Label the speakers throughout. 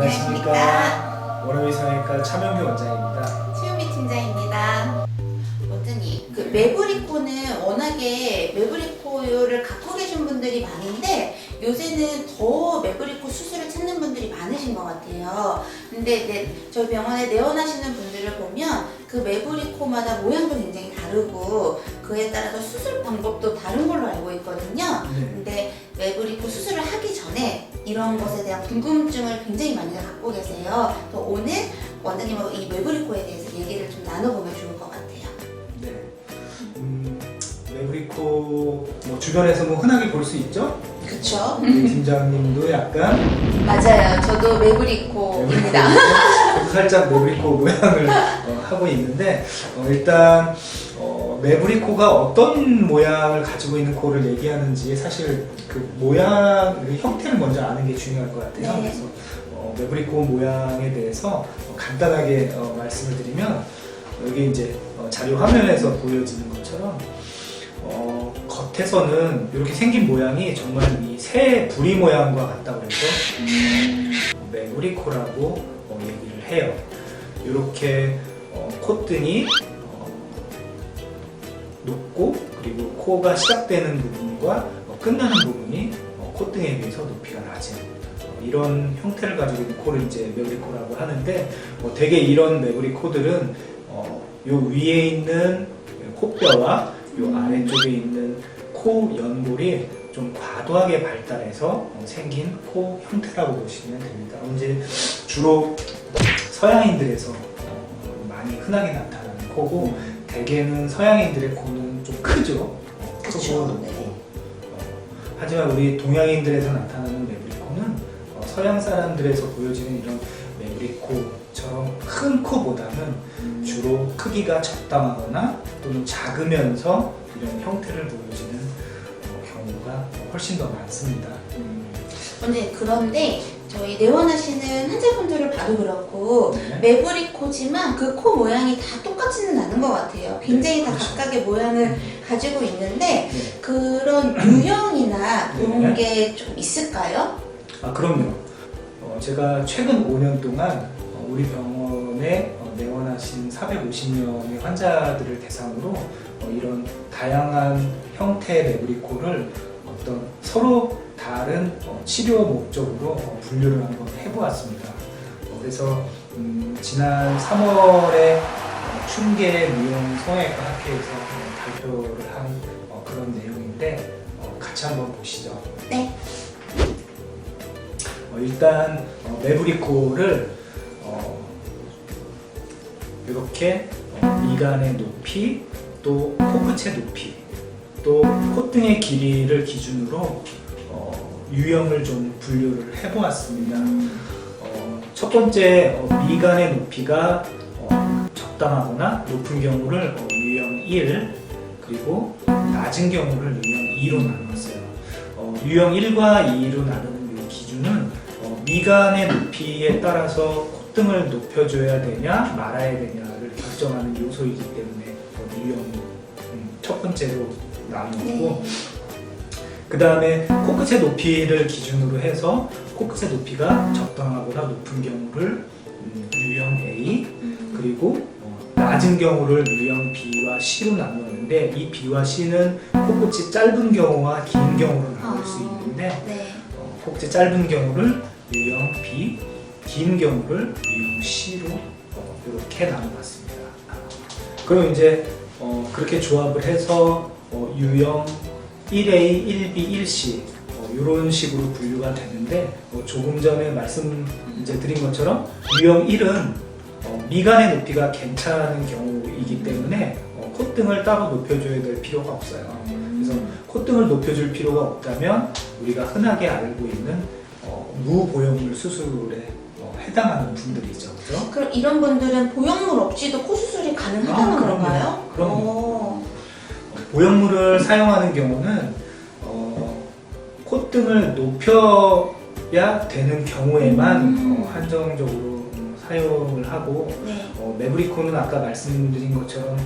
Speaker 1: 안녕하십니까. 원어민성형외과 차명규 원장입니다.
Speaker 2: 최유미 팀장입니다. 원장님, 매부리코는 워낙에 매부리코를 갖고 계신 분들이 많은데 요새는 더 매부리코 수술을 찾는 분들이 많으신 것 같아요. 근데 저희 병원에 내원하시는 분들을 보면 그 매부리코마다 모양도 굉장히 다르고 그에 따라서 수술 방법도 다른 걸로 알고 있거든요. 근데 매부리코 수술을 하기 전에 이런 것에 대한 궁금증을 굉장히 많이 갖고 계세요. 또 오늘 원장님하고 이 매부리코에 대해서 얘기를 좀 나눠보면 좋을 것 같아요.
Speaker 1: 네. 매부리코 주변에서 흔하게 볼 수 있죠?
Speaker 2: 그쵸?
Speaker 1: 우리 팀장님도 약간
Speaker 2: 맞아요. 저도 매부리코입니다.
Speaker 1: 저도 살짝 매부리코 모양을 하고 있는데 일단 매부리코가 어떤 모양을 가지고 있는 코를 얘기하는지 사실 그 모양, 그 형태를 먼저 아는 게 중요할 것 같아요.
Speaker 2: 네.
Speaker 1: 그래서 매부리코 모양에 대해서 간단하게 말씀을 드리면 여기 이제 자료 화면에서 보여지는 것처럼 겉에서는 이렇게 생긴 모양이 정말 이 새 부리 모양과 같다고 해서 매부리코라고 얘기를 해요. 이렇게 콧등이 높고 그리고 코가 시작되는 부분과 끝나는 부분이 콧등에 비해서 높이가 낮은 이런 형태를 가지고 있는 코를 이제 매부리코라고 하는데 대개 이런 매부리코들은 요 위에 있는 코뼈와 요 아래쪽에 있는 코 연골이 좀 과도하게 발달해서 생긴 코 형태라고 보시면 됩니다. 이제 주로 서양인들에서 많이 흔하게 나타나는 코고 대개는 서양인들의 코는 좀 크죠. 크고 높고. 하지만 우리 동양인들에서 나타나는 매부리코는 서양 사람들에서 보여지는 이런 매부리코처럼 큰 코보다는 주로 크기가 적당하거나 또는 작으면서 이런 형태를 보여지는 경우가 훨씬 더 많습니다.
Speaker 2: 근데 그런데 저희 내원하시는 환자분들을 봐도 그렇고 매부리코지만 그 코 모양이 다 똑같지는 않은 것 같아요. 굉장히 다
Speaker 1: 그렇죠.
Speaker 2: 각각의 모양을 가지고 있는데 그런 유형이나 그런 게 좀 있을까요?
Speaker 1: 그럼요. 제가 최근 5년 동안 우리 병원에 내원하신 450명의 환자들을 대상으로 이런 다양한 형태의 매부리코를 어떤 서로 다른 치료 목적으로 분류를 한번 해보았습니다. 그래서 지난 3월에 충계 미용 성형외과 학회에서 발표를 한 그런 내용인데 같이 한번 보시죠.
Speaker 2: 네.
Speaker 1: 일단 매부리코를 이렇게 미간의 높이, 또 코끝의 높이, 또 콧등의 길이를 기준으로 유형을 좀 분류를 해보았습니다. 첫 번째 미간의 높이가 적당하거나 높은 경우를 유형 1, 그리고 낮은 경우를 유형 2로 나눴어요. 유형 1과 2로 나누는 이 기준은 미간의 높이에 따라서 콧등을 높여줘야 되냐 말아야 되냐를 결정하는 요소이기 때문에 유형 첫 번째로 나누었고, 그 다음에 코끝의 높이를 기준으로 해서 코끝의 높이가 적당하거나 높은 경우를 유형 A, 그리고 낮은 경우를 유형 B와 C로 나누었는데, 이 B와 C는 코끝이 짧은 경우와 긴 경우로 나눌 수 있는데 코끝이 짧은 경우를 유형 B, 긴 경우를 유형 C로 이렇게 나눠봤습니다. 그럼 이제 그렇게 조합을 해서 유형 1A, 1B, 1C 이런 식으로 분류가 되는데, 조금 전에 말씀 드린 것처럼 유형 1은 미간의 높이가 괜찮은 경우이기 때문에 콧등을 따로 높여줘야 될 필요가 없어요. 그래서 콧등을 높여줄 필요가 없다면 우리가 흔하게 알고 있는 무보형물 수술에 해당하는 분들이죠. 그죠?
Speaker 2: 그럼 이런 분들은 보형물 없이도 코 수술이 가능하다는
Speaker 1: 그럼요.
Speaker 2: 건가요?
Speaker 1: 그럼요. 보형물을 사용하는 경우는 콧등을 높여야 되는 경우에만 한정적으로 사용을 하고
Speaker 2: 네.
Speaker 1: 매브리코는 아까 말씀드린 것처럼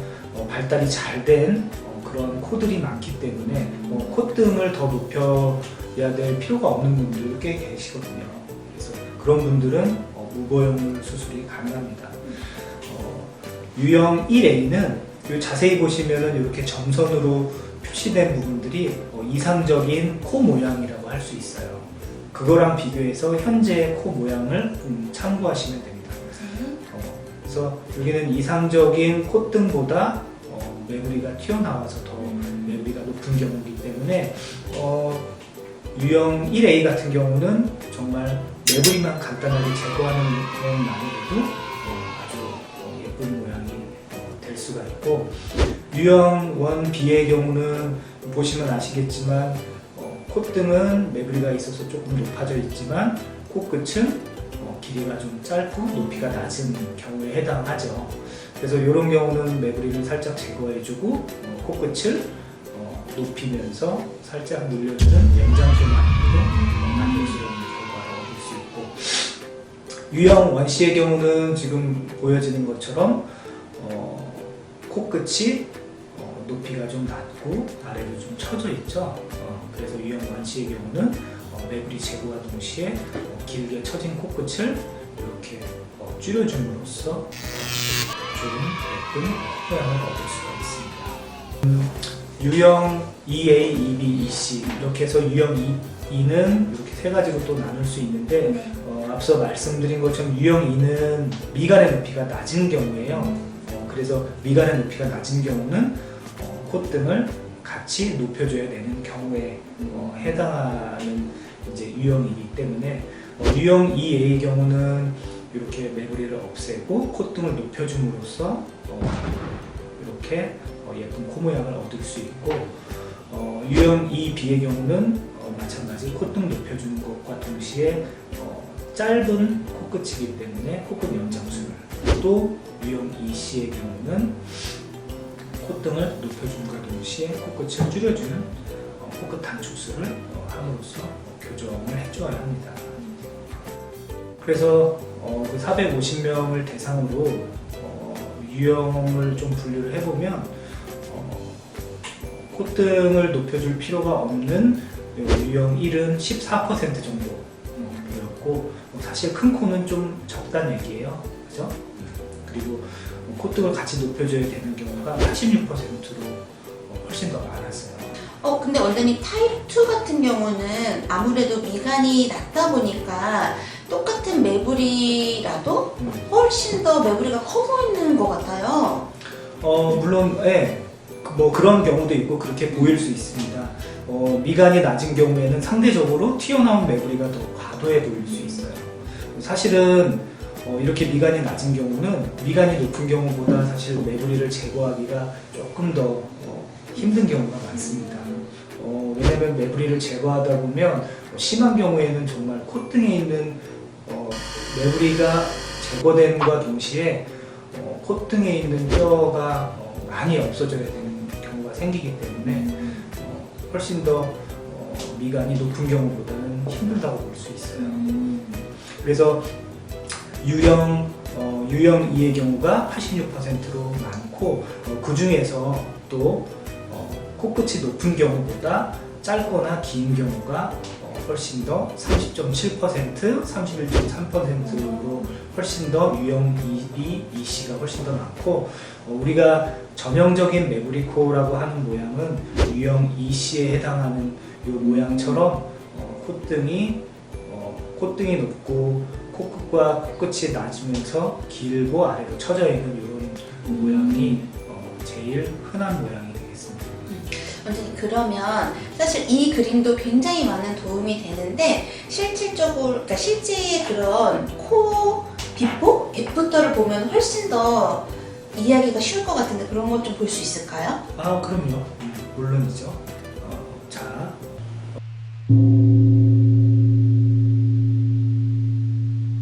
Speaker 1: 발달이 잘 된 그런 코들이 많기 때문에 콧등을 더 높여야 될 필요가 없는 분들 꽤 계시거든요. 그래서 그런 분들은 무보형물 수술이 가능합니다. 유형 1A는 자세히 보시면은 이렇게 점선으로 표시된 부분들이 이상적인 코 모양이라고 할 수 있어요. 그거랑 비교해서 현재의 코 모양을 참고하시면 됩니다. 그래서 여기는 이상적인 콧등보다 매부리가 튀어나와서 더 매부리가 높은 경우이기 때문에 유형 1A 같은 경우는 정말 매부리만 간단하게 제거하는 것만으로도 아주 예쁜 모양이 될 수가 있고, 유형 1B의 경우는 보시면 아시겠지만 콧등은 매부리가 있어서 조금 높아져 있지만 코끝은 길이가 좀 짧고 높이가 낮은 경우에 해당하죠. 그래서 이런 경우는 매부리를 살짝 제거해주고 코끝을 높이면서 살짝 늘려주는 연장술만으로도 만족스러운 결과를 얻을 수 있고, 유형 1C의 경우는 지금 보여지는 것처럼 코끝이 높이가 좀 낮고 아래로 좀 처져 있죠. 그래서 유형 1C의 경우는 매부리 제거와 동시에 길게 처진 코끝을 이렇게 줄여줌으로써 좀 예쁜 모양을 얻을 수가 있습니다. 유형 2A, 2B, 2C 이렇게 해서 유형 2는 이렇게 세 가지로 또 나눌 수 있는데 앞서 말씀드린 것처럼 유형 2는 미간의 높이가 낮은 경우에요. 그래서 미간의 높이가 낮은 경우는 콧등을 같이 높여줘야 되는 경우에 해당하는 이제 유형이기 때문에 유형 2A의 경우는 이렇게 매부리를 없애고 콧등을 높여줌으로써 이렇게 예쁜 코 모양을 얻을 수 있고, 유형 2B의 경우는 마찬가지 콧등 높여주는 것과 동시에 짧은 코끝이기 때문에 코끝 연장술, 또 유형 2C의 경우는 콧등을 높여줌과 동시에 코끝을 줄여주는 코끝 단축술을 함으로써 교정을 해줘야 합니다. 그래서 그 450명을 대상으로 유형을 좀 분류를 해보면 콧등을 높여줄 필요가 없는 유형 1은 14% 정도였고, 사실 큰 코는 좀 적다는 얘기예요. 그죠? 그리고 콧등을 같이 높여줘야 되는 경우가 86%로 훨씬 더 많았어요.
Speaker 2: 근데 원장님 타입 2 같은 경우는 아무래도 미간이 낮다 보니까 똑같은 매부리라도 훨씬 더 매부리가 커 보이는 것 같아요.
Speaker 1: 물론 뭐 그런 경우도 있고 그렇게 보일 수 있습니다. 미간이 낮은 경우에는 상대적으로 튀어나온 매부리가 더 과도해 보일 수 있어요. 사실은 이렇게 미간이 낮은 경우는 미간이 높은 경우보다 사실 매부리를 제거하기가 조금 더 힘든 경우가 많습니다. 왜냐하면 매부리를 제거하다 보면 심한 경우에는 정말 콧등에 있는 매부리가 제거됨과 동시에 콧등에 있는 뼈가 많이 없어져야 되는 경우가 생기기 때문에 훨씬 더 미간이 높은 경우보다는 힘들다고 볼 수 있어요. 그래서 유형 2의 경우가 86%로 많고, 그 중에서 또 코끝이 높은 경우보다 짧거나 긴 경우가 훨씬 더 30.7%, 31.3%로 훨씬 더 유형 2B, 2C가 훨씬 더 많고, 우리가 전형적인 매부리코라고 하는 모양은 유형 2C에 해당하는 이 모양처럼 콧등이 높고 코끝과 코끝이 낮으면서 길고 아래로 처져 있는 이런 모양이 제일 흔한 모양이 되겠습니다.
Speaker 2: 원장님, 그러면 사실 이 그림도 굉장히 많은 도움이 되는데 실질적으로, 그러니까 실제 그런 코 비포, 애프터를 보면 훨씬 더 이해하기가 쉬울 것 같은데 그런 것 좀 볼 수 있을까요?
Speaker 1: 그럼요. 물론이죠.